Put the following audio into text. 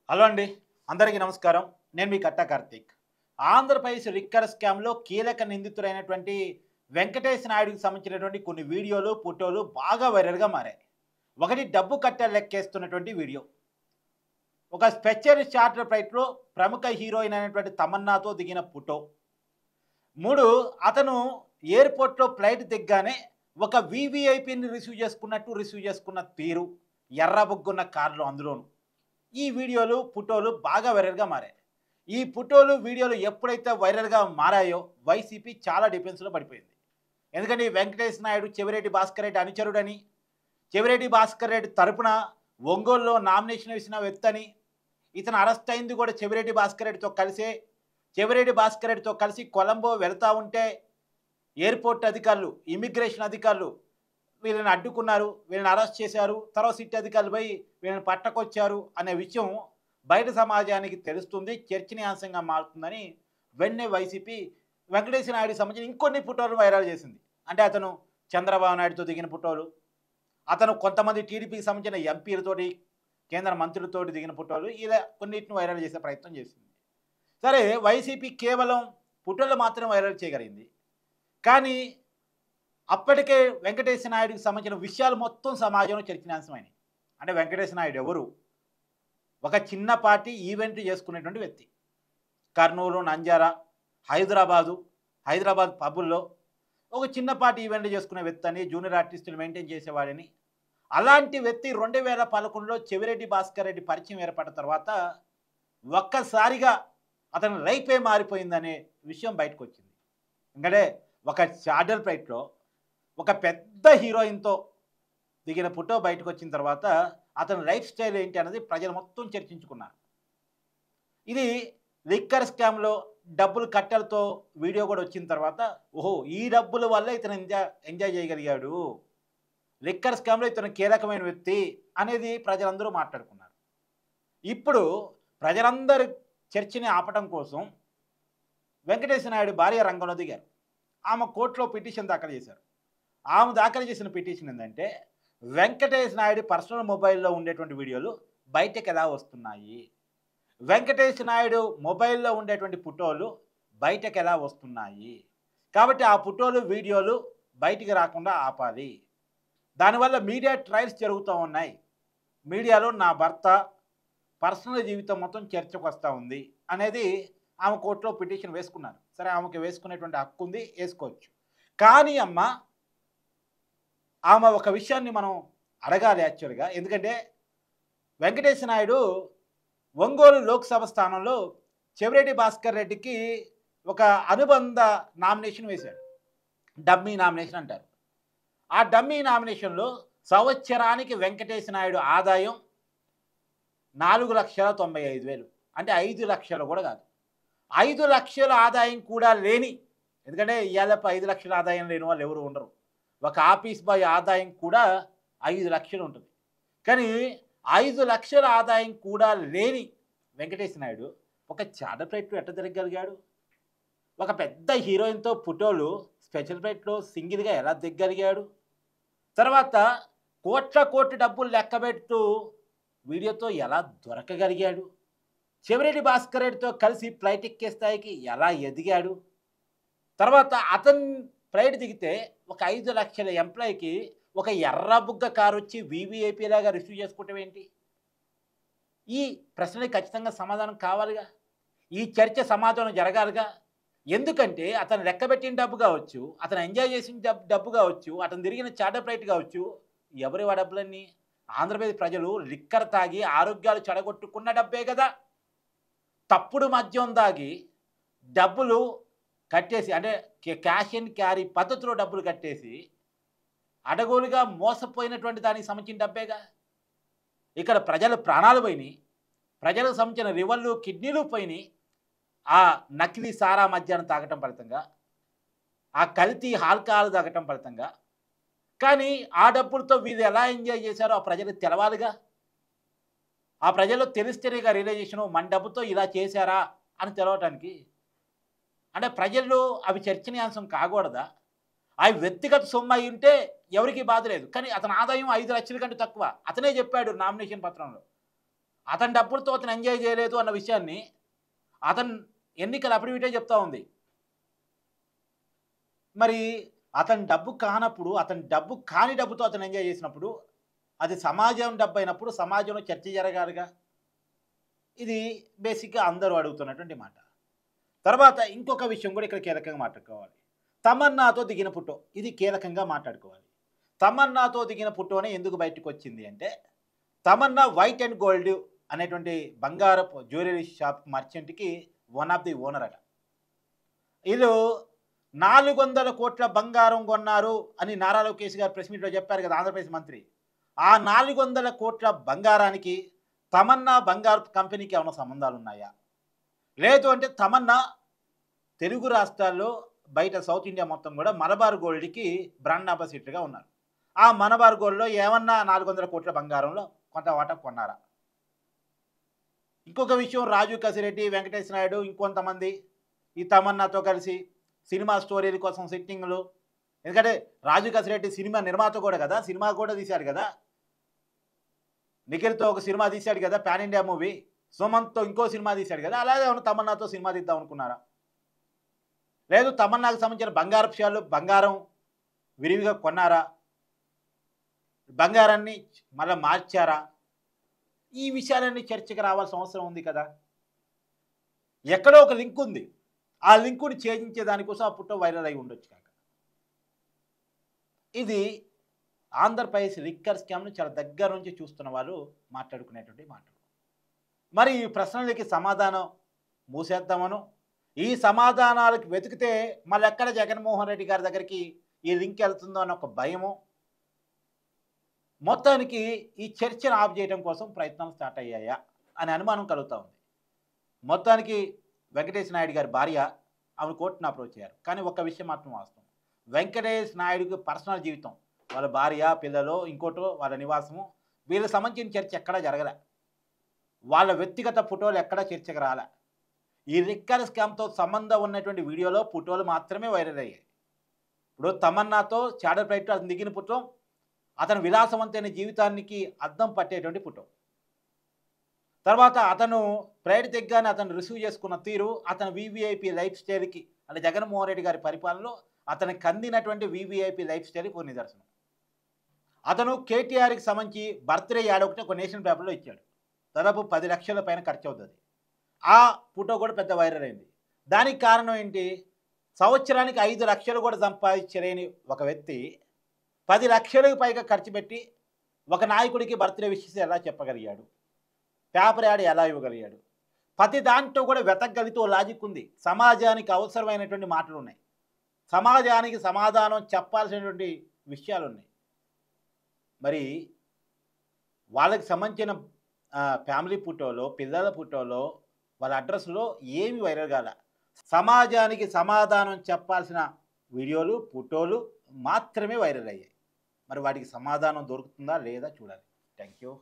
Hello అండి. అందరికీ నమస్కారం. నేను మీ కట్టా కార్తీక్. ఆంధ్రప్రదేశ్ లిక్కర్ స్కామ్‌లో కీలక నిందితుడైనటువంటి వెంకటేష్ నాయుడుకి సంబంధించినటువంటి కొన్ని వీడియోలు, ఫోటోలు బాగా వైరల్‌గా మారాయి. ఒకటి డబ్బు కట్టలు లెక్కేస్తున్నటువంటి వీడియో. ఒక స్పెషల్ చార్టర్ ఫ్లైట్‌లో ప్రముఖ హీరోయిన్ అయినటువంటి తమన్నాతో దిగిన ఫోటో. 3 అతను ఎయిర్‌పోర్ట్‌లో ఫ్లైట్ దిగ్గానే ఒక వీవీఐపీని రిసీవ్ చేసుకున్న తీరు. ఎర్ర బుగ్గున్న కార్‌లో అందులోను. ఈ వీడియోలు, ఫోటోలు బాగా వైరల్‌గా మారాయి. ఈ ఫోటోలు, వీడియోలు ఎప్పుడైతే వైరల్‌గా మారాయో వైసీపీ చాలా డిఫెన్స్‌లో పడిపోయింది. ఎందుకంటే ఈ వెంకటేష్ నాయుడు చెవిరెడ్డి భాస్కర్ రెడ్డి అనుచరుడని, చెవిరెడ్డి భాస్కర్ రెడ్డి తరపున ఒంగోలులో నామినేషన్ వేసిన వ్యక్తని, ఇతను అరెస్ట్ అయింది కూడా చెవిరెడ్డి భాస్కర్ రెడ్డితో కలిసే. చెవిరెడ్డి భాస్కర్ రెడ్డితో కలిసి కొలంబో వెళ్తా ఉంటే ఎయిర్‌పోర్ట్ అధికారులు, ఇమిగ్రేషన్ అధికారులు వీళ్ళని అడ్డుకున్నారు, వీళ్ళని అరెస్ట్ చేశారు, తర్వాత సిట్ అధికారులు పోయి వీళ్ళని పట్టకొచ్చారు అనే విషయం బయట సమాజానికి తెలుస్తుంది, చర్చనీయాంశంగా మారుతుందని వెంటనే వైసీపీ వెంకటేశ్వర నాయుడికి సంబంధించిన ఇంకొన్ని ఫోటోలు వైరల్ చేసింది. అంటే అతను చంద్రబాబు నాయుడుతో దిగిన ఫోటోలు, అతను కొంతమంది టీడీపీకి సంబంధించిన ఎంపీలతోటి, కేంద్ర మంత్రులతోటి దిగిన ఫోటోలు, ఇలా కొన్నిటిని వైరల్ చేసే ప్రయత్నం చేసింది. సరే, వైసీపీ కేవలం ఫోటోలు మాత్రం వైరల్ చేయగలిగింది. కానీ అప్పటికే వెంకటేశ్వర నాయుడికి సంబంధించిన విషయాలు మొత్తం సమాజంలో చర్చనీయాంశమైనవి. అంటే వెంకటేశ్వర నాయుడు ఎవరు? ఒక చిన్నపాటి ఈవెంట్ చేసుకునేటువంటి వ్యక్తి. కర్నూలు, నంద్యాల, హైదరాబాద్ పబ్బుల్లో ఒక చిన్నపాటి ఈవెంట్ చేసుకునే వ్యక్తి అని, జూనియర్ ఆర్టిస్టులు మెయింటైన్ చేసేవాడని. అలాంటి వ్యక్తి 2011లో చెవిరెడ్డి భాస్కర్ రెడ్డి పరిచయం ఏర్పడిన తర్వాత ఒక్కసారిగా అతని లైఫే మారిపోయిందనే విషయం బయటకు వచ్చింది. ఎందుకంటే ఒక చార్టర్ ఫ్లైట్‌లో ఒక పెద్ద హీరోయిన్‌తో దిగిన ఫోటో బయటకు వచ్చిన తర్వాత అతని లైఫ్ స్టైల్ ఏంటి అన్నది ప్రజలు మొత్తం చర్చించుకున్నారు. ఇది లిక్కర్ స్కామ్‌లో డబ్బులు కట్టలతో వీడియో కూడా వచ్చిన తర్వాత, ఓహో! ఈ డబ్బుల వల్ల ఇతను ఎంజాయ్ చేయగలిగాడు, లిక్కర్ స్కామ్‌లో ఇతను కీలకమైన వ్యక్తి అనేది ప్రజలందరూ మాట్లాడుకున్నారు. ఇప్పుడు ప్రజలందరి చర్చని ఆపటం కోసం వెంకటేశ్వర నాయుడు భార్య రంగంలో దిగారు. ఆమె కోర్టులో పిటిషన్ దాఖలు చేశారు. ఆమె దాఖలు చేసిన పిటిషన్ ఏంటంటే, వెంకటేష్ నాయుడు పర్సనల్ మొబైల్‌లో ఉండేటువంటి వీడియోలు బయటకు ఎలా వస్తున్నాయి? వెంకటేష్ నాయుడు మొబైల్‌లో ఉండేటువంటి ఫోటోలు బయటకు ఎలా వస్తున్నాయి? కాబట్టి ఆ ఫోటోలు, వీడియోలు బయటికి రాకుండా ఆపాలి. దానివల్ల మీడియా ట్రయల్స్ జరుగుతూ ఉన్నాయి. మీడియాలో నా భర్త పర్సనల్ జీవితం మొత్తం చర్చకు వస్తూ ఉంది అనేది ఆమె కోర్టులో పిటిషన్ వేసుకున్నారు. సరే, ఆమెకి వేసుకునేటువంటి హక్కు ఉంది, వేసుకోవచ్చు. కానీ ఆమె ఒక విషయాన్ని మనం అడగాలి యాక్చువల్‌గా. ఎందుకంటే వెంకటేశ్వర నాయుడు ఒంగోలు లోక్సభ స్థానంలో చెవిరెడ్డి భాస్కర్ రెడ్డికి ఒక అనుబంధ నామినేషన్ వేశాడు. డమ్మీ నామినేషన్ అంటారు. ఆ డమ్మీ నామినేషన్‌లో సంవత్సరానికి వెంకటేశ్వర నాయుడు ఆదాయం 4,95,000. అంటే 5 లక్షలు కూడా కాదు. 5 లక్షల ఆదాయం కూడా లేని, ఎందుకంటే ఇయాలపు 5 లక్షల ఆదాయం లేని వాళ్ళు ఎవరు ఉండరు. ఒక ఆఫీస్ బాయ్ ఆదాయం కూడా 5 లక్షలు ఉంటుంది. కానీ 5 లక్షల ఆదాయం కూడా లేని వెంకటేశ్వర నాయుడు ఒక చార్టర్ ఫ్లైట్‌లో ఎట్ట తిరగగలిగాడు? ఒక పెద్ద హీరోయిన్‌తో ఫోటోలు స్పెషల్ ఫ్లైట్‌లో సింగిల్‌గా ఎలా దిగగలిగాడు? తర్వాత కోట్ల డబ్బులు లెక్కబెడుతూ వీడియోతో ఎలా దొరకగలిగాడు? చెవిరెడ్డి భాస్కర్ రెడ్డితో కలిసి ఫ్లైట్ ఎక్కే స్థాయికి ఎలా ఎదిగాడు? తర్వాత అతను ఫ్లైట్ దిగితే ఒక 5 లక్షల ఎంప్లాయీకి ఒక ఎర్ర బుగ్గ కారు వచ్చి వీవీఐపీ లాగా రిసీవ్ చేసుకోవటం ఏంటి? ఈ ప్రశ్నలకు ఖచ్చితంగా సమాధానం కావాలిగా. ఈ చర్చ సమాధానం జరగాలిగా. ఎందుకంటే అతను లెక్కబెట్టిన డబ్బు కావచ్చు, అతను ఎంజాయ్ చేసిన డబ్బు కావచ్చు, అతను తిరిగిన చార్టర్ ఫ్లైట్ కావచ్చు, ఎవరి ఆ డబ్బులన్నీ? ఆంధ్రప్రదేశ్ ప్రజలు లిక్కర్ తాగి ఆరోగ్యాలు చెడగొట్టుకున్న డబ్బే కదా. తప్పుడు మద్యం దాగి డబ్బులు కట్టేసి, అంటే క్యాష్ అండ్ క్యారీ పద్ధతిలో డబ్బులు కట్టేసి అడగోలుగా మోసపోయినటువంటి దానికి సంబంధించిన డబ్బేగా. ఇక్కడ ప్రజల ప్రాణాలు పోయినాయి, ప్రజలకు సంబంధించిన లివర్లు, కిడ్నీలు పోయినాయి ఆ నకిలీ సారా మద్యాన్ని తాగటం ఫలితంగా, ఆ కల్తీ ఆల్కహాల్ తాగటం ఫలితంగా. కానీ ఆ డబ్బులతో వీళ్ళు ఎలా ఎంజాయ్ చేశారో ఆ ప్రజలకు తెలవాలిగా. ఆ ప్రజల్లో తెలిస్తేనేగా రియలైజేషను, మన డబ్బుతో ఇలా చేశారా అని తెలవటానికి. అంటే ప్రజల్లో అవి చర్చనీయాంశం కాకూడదా? అవి వ్యక్తిగత సొమ్ము అయి ఉంటే ఎవరికీ బాధ లేదు. కానీ అతని ఆదాయం 5 లక్షల కంటే తక్కువ. అతనే చెప్పాడు నామినేషన్ పత్రంలో. అతని డబ్బులతో అతను ఎంజాయ్ చేయలేదు అన్న విషయాన్ని అతను ఎన్నికల అఫిడవిటే చెప్తా ఉంది. మరి అతని డబ్బు కానప్పుడు, అతని డబ్బు కాని డబ్బుతో అతను ఎంజాయ్ చేసినప్పుడు, అది సమాజం డబ్బు అయినప్పుడు సమాజంలో చర్చ జరగాలిగా. ఇది బేసిక్‌గా అందరూ అడుగుతున్నటువంటి మాట. తర్వాత ఇంకొక విషయం కూడా ఇక్కడ కీలకంగా మాట్లాడుకోవాలి. తమన్నాతో దిగిన ఫోటో ఇది కీలకంగా మాట్లాడుకోవాలి. తమన్నాతో దిగిన ఫోటోనే ఎందుకు బయటకొచ్చింది అంటే, తమన్నా వైట్ అండ్ గోల్డ్ అనేటువంటి బంగారపు జ్యువెలరీ షాప్ మర్చెంట్‌కి వన్ ఆఫ్ ది ఓనర్ అట. వీళ్ళు 400 కోట్ల బంగారం కొన్నారు అని నారా లోకేష్ గారు ప్రెస్ మీట్‌లో చెప్పారు కదా, ఆంధ్రప్రదేశ్ మంత్రి. ఆ 400 కోట్ల బంగారానికి తమన్నా బంగారు కంపెనీకి ఏమైనా సంబంధాలున్నాయా? లేదు అంటే తమన్నా తెలుగు రాష్ట్రాల్లో బయట సౌత్ ఇండియా మొత్తం కూడా మలబార్ గోల్డ్‌కి బ్రాండ్ అంబాసిడర్‌గా ఉన్నారు. ఆ మలబార్ గోల్డ్‌లో ఏమన్నా 400 కోట్ల బంగారంలో కొంత వాటా కొన్నారా? ఇంకొక విషయం, రాజు కసిరెడ్డి, వెంకటేష్ నాయుడు ఇంకొంతమంది ఈ తమన్నాతో కలిసి సినిమా స్టోరీల కోసం సెట్టింగ్‌లు. ఎందుకంటే రాజు కసిరెడ్డి సినిమా నిర్మాత కూడా కదా, సినిమా కూడా తీశాడు కదా. నిఖిల్‌తో ఒక సినిమా తీశాడు కదా, పాన్ ఇండియా మూవీ. సుమంత్‌తో ఇంకో సినిమా తీశాడు కదా. అలాగే ఏమన్నా తమన్నాతో సినిమా తీద్దాం అనుకున్నారా? లేదు తమన్నాకు సంబంధించిన బంగారపు విషయాలు, బంగారం విరివిగా కొన్నారా? బంగారాన్ని మళ్ళా మార్చారా? ఈ విషయాలన్నీ చర్చకు రావాల్సిన అవసరం ఉంది కదా. ఎక్కడో ఒక లింక్ ఉంది. ఆ లింకుని ఛేదించే దానికోసం ఆ ఫోటో వైరల్ అయి ఉండొచ్చు కాక. ఇది ఆంధ్రప్రదేశ్ లిక్కర్ స్కామ్‌ను చాలా దగ్గర నుంచి చూస్తున్న వాళ్ళు మాట్లాడుకునేటువంటి మాటలు. మరి ఈ ప్రశ్నలకి సమాధానం మూసేద్దామనో, ఈ సమాధానాలకు వెతికితే మళ్ళెక్కడ జగన్మోహన్ రెడ్డి గారి దగ్గరికి ఈ లింక్ వెళ్తుందో అన్న ఒక భయము, మొత్తానికి ఈ చర్చను ఆఫ్ చేయడం కోసం ప్రయత్నాలు స్టార్ట్ అయ్యాయా అనే అనుమానం కలుగుతూ ఉంది. మొత్తానికి వెంకటేష్ నాయుడు గారి భార్య ఆమె కోర్టును అప్రోచ్ అయ్యారు. కానీ ఒక్క విషయం మాత్రం వాస్తవం, వెంకటేష్ నాయుడుకి పర్సనల్ జీవితం, వాళ్ళ భార్య, పిల్లలు, ఇంకోటో వాళ్ళ నివాసము, వీళ్ళకి సంబంధించిన చర్చ ఎక్కడా జరగలే. వాళ్ళ వ్యక్తిగత ఫోటోలు ఎక్కడా చర్చకు రాలే. ఈ లిక్కర్ స్కామ్తో సంబంధం ఉన్నటువంటి వీడియోలో ఫోటోలు మాత్రమే వైరల్ అయ్యాయి. ఇప్పుడు తమన్నాతో చాడర్ ఫ్లైట్లో అతను దిగిన ఫోటో, అతను విలాసవంతమైన జీవితానికి అద్దం పట్టేటువంటి ఫోటో. తర్వాత అతను ప్రైడ్ దిగ్గానే అతను రిసీవ్ చేసుకున్న తీరు, అతను వీవీఐపీ లైఫ్ స్టైల్కి అంటే జగన్మోహన్ రెడ్డి గారి పరిపాలనలో అతనికి అందినటువంటి వీవీఐపీ లైఫ్ స్టైల్కి ఒక నిదర్శనం. అతను కేటీఆర్కి సంబంధించి బర్త్డే యాడ్ ఒకటి ఒక నేషన్ పేపర్లో ఇచ్చాడు. దాదాపు 10 లక్షల పైన ఖర్చు అవుతుంది. ఆ ఫోటో కూడా పెద్ద వైరల్ అయింది. దానికి కారణం ఏంటి? సంవత్సరానికి 5 లక్షలు కూడా సంపాదించలేని ఒక వ్యక్తి 10 లక్షలకు పైగా ఖర్చు పెట్టి ఒక నాయకుడికి బర్త్డే విషెస్ ఎలా చెప్పగలిగాడు? పేపర్ యాడ్ ఎలా ఇవ్వగలిగాడు? ప్రతి దాంట్లో కూడా వెతకగలిగితే లాజిక్ ఉంది. సమాజానికి అవసరమైనటువంటి మాటలు ఉన్నాయి. సమాజానికి సమాధానం చెప్పాల్సినటువంటి విషయాలు ఉన్నాయి. మరి వాళ్ళకి సంబంధించిన ఫ్యామిలీ ఫోటోలో, పిల్లల ఫోటోలో, వాళ్ళ అడ్రస్లో ఏమి వైరల్ కాల. సమాజానికి సమాధానం చెప్పాల్సిన వీడియోలు, ఫోటోలు మాత్రమే వైరల్ అయ్యాయి. మరి వాటికి సమాధానం దొరుకుతుందా లేదా చూడాలి. Thank you.